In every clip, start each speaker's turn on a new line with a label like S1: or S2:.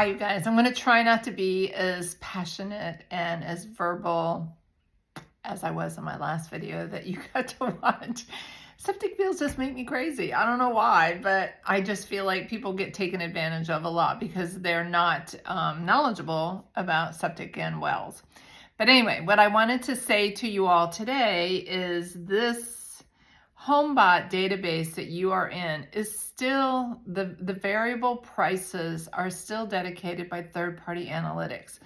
S1: Hi, you guys. I'm going to try not to be as passionate and as verbal as I was in my last video that you got to watch. Septic bills just make me crazy. I don't know why, but I just feel like people get taken advantage of a lot because they're not knowledgeable about septic and wells. But anyway, what I wanted to say to you all today is this HomeBot database that you are in is still, the variable prices are still dedicated by third-party analytics.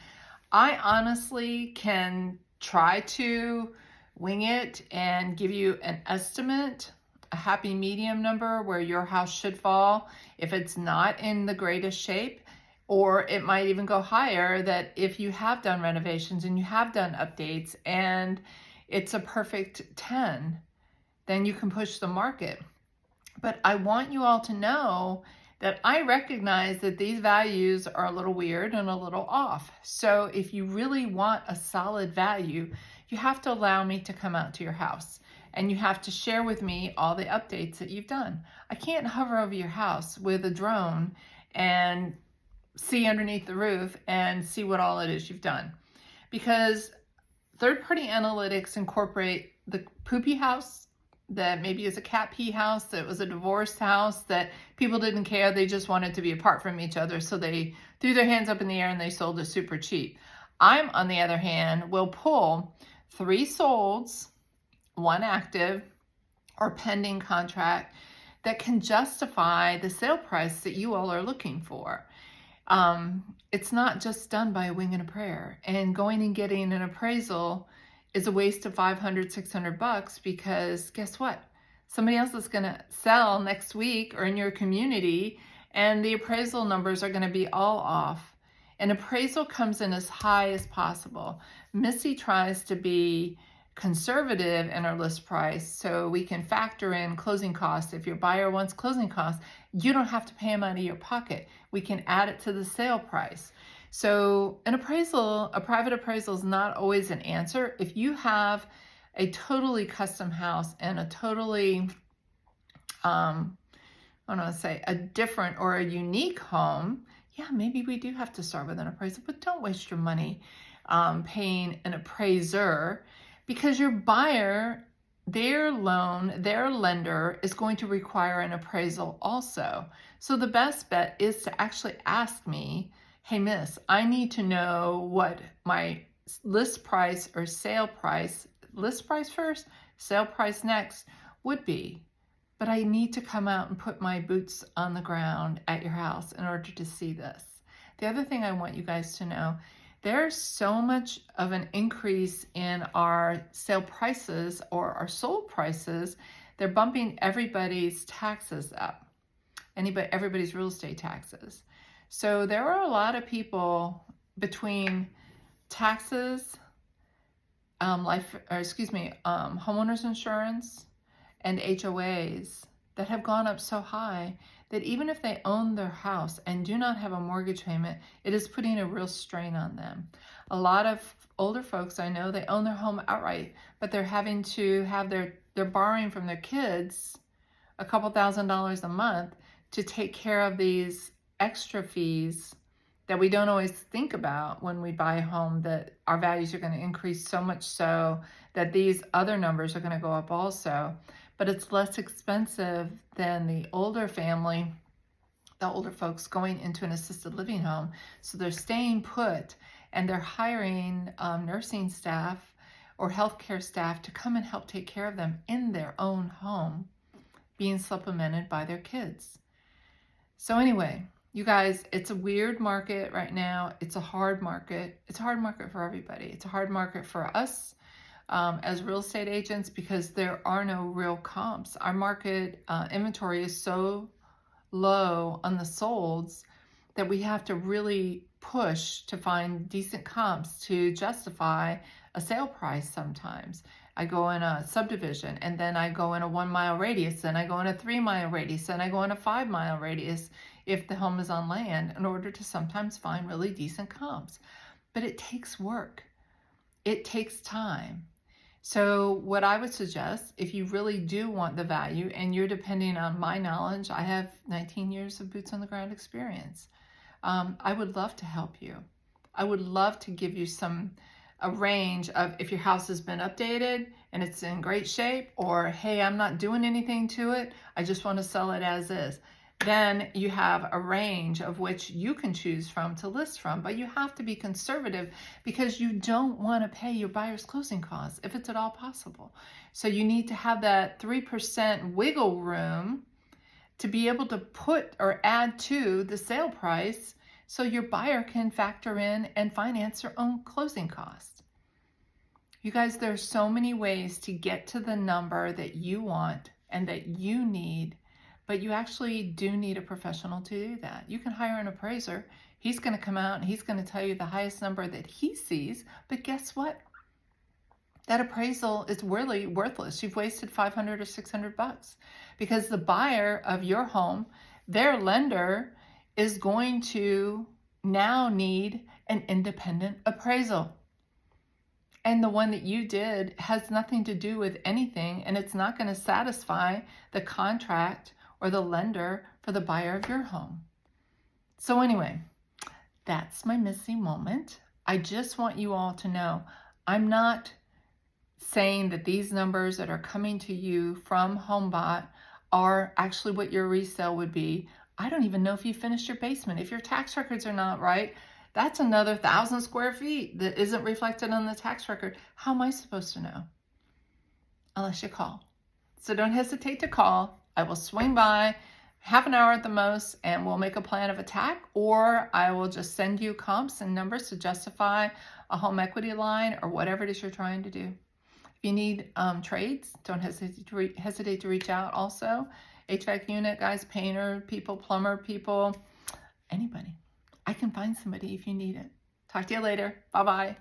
S1: I honestly can try to wing it and give you an estimate, a happy medium number where your house should fall if it's not in the greatest shape, or it might even go higher that if you have done renovations and you have done updates and it's a perfect 10, then you can push the market. But I want you all to know that I recognize that these values are a little weird and a little off. So if you really want a solid value, you have to allow me to come out to your house and you have to share with me all the updates that you've done. I can't hover over your house with a drone and see underneath the roof and see what all it is you've done, because third-party analytics incorporate the poopy house that maybe is a cat pee house, that was a divorced house, that people didn't care, they just wanted to be apart from each other, so they threw their hands up in the air and they sold it super cheap. I'm, on the other hand, will pull 3 solds, 1 active or pending contract that can justify the sale price that you all are looking for. It's not just done by a wing and a prayer, and going and getting an appraisal is a waste of $500, $600 because guess what? Somebody else is going to sell next week or in your community, and the appraisal numbers are going to be all off. An appraisal comes in as high as possible. Missy tries to be conservative in our list price so we can factor in closing costs. If your buyer wants closing costs, you don't have to pay them out of your pocket. We can add it to the sale price. So an appraisal, a private appraisal, is not always an answer. If you have a totally custom house and a totally, I don't want to say a different or a unique home, yeah, maybe we do have to start with an appraisal, but don't waste your money paying an appraiser, because your buyer, their loan, their lender is going to require an appraisal also. So the best bet is to actually ask me, hey, miss, I need to know what my list price or sale price, list price first, sale price next, would be. But I need to come out and put my boots on the ground at your house in order to see this. The other thing I want you guys to know, there's so much of an increase in our sale prices or our sold prices, they're bumping everybody's taxes up, everybody's real estate taxes. So there are a lot of people between taxes, homeowners insurance, and HOAs that have gone up so high that even if they own their house and do not have a mortgage payment, it is putting a real strain on them. A lot of older folks I know, they own their home outright, but they're having to have they're borrowing from their kids a couple $1,000s a month to take care of these extra fees that we don't always think about when we buy a home, that our values are going to increase so much so that these other numbers are going to go up also. But it's less expensive than the older family, the older folks going into an assisted living home. So they're staying put and they're hiring nursing staff or healthcare staff to come and help take care of them in their own home, being supplemented by their kids. So anyway, you guys, it's a weird market right now. It's a hard market. It's a hard market for everybody. It's a hard market for us as real estate agents because there are no real comps. Our market inventory is so low on the solds that we have to really push to find decent comps to justify a sale price sometimes. I go in a subdivision and then I go in a 1 mile radius, then I go in a 3 mile radius, then I go in a 5 mile radius if the home is on land in order to sometimes find really decent comps. But it takes work. It takes time. So what I would suggest, if you really do want the value and you're depending on my knowledge, I have 19 years of boots on the ground experience. I would love to help you. I would love to give you a range of if your house has been updated and it's in great shape, or hey, I'm not doing anything to it, I just want to sell it as is. Then you have a range of which you can choose from to list from, but you have to be conservative because you don't want to pay your buyer's closing costs if it's at all possible. So you need to have that 3% wiggle room to be able to put or add to the sale price so your buyer can factor in and finance their own closing costs. You guys, there's so many ways to get to the number that you want and that you need, but you actually do need a professional to do that. You can hire an appraiser. He's going to come out and he's going to tell you the highest number that he sees, but guess what? That appraisal is really worthless. You've wasted $500 or $600 because the buyer of your home, their lender, is going to now need an independent appraisal. And the one that you did has nothing to do with anything, and it's not going to satisfy the contract or the lender for the buyer of your home. So anyway, that's my Missy moment. I just want you all to know I'm not saying that these numbers that are coming to you from HomeBot are actually what your resale would be. I don't even know if you finished your basement. If your tax records are not right, that's another 1,000 square feet that isn't reflected on the tax record. How am I supposed to know? Unless you call. So don't hesitate to call. I will swing by half an hour at the most and we'll make a plan of attack, or I will just send you comps and numbers to justify a home equity line or whatever it is you're trying to do. If you need trades, don't hesitate to reach out also. HVAC unit guys, painter people, plumber people, anybody. I can find somebody if you need it. Talk to you later. Bye-bye.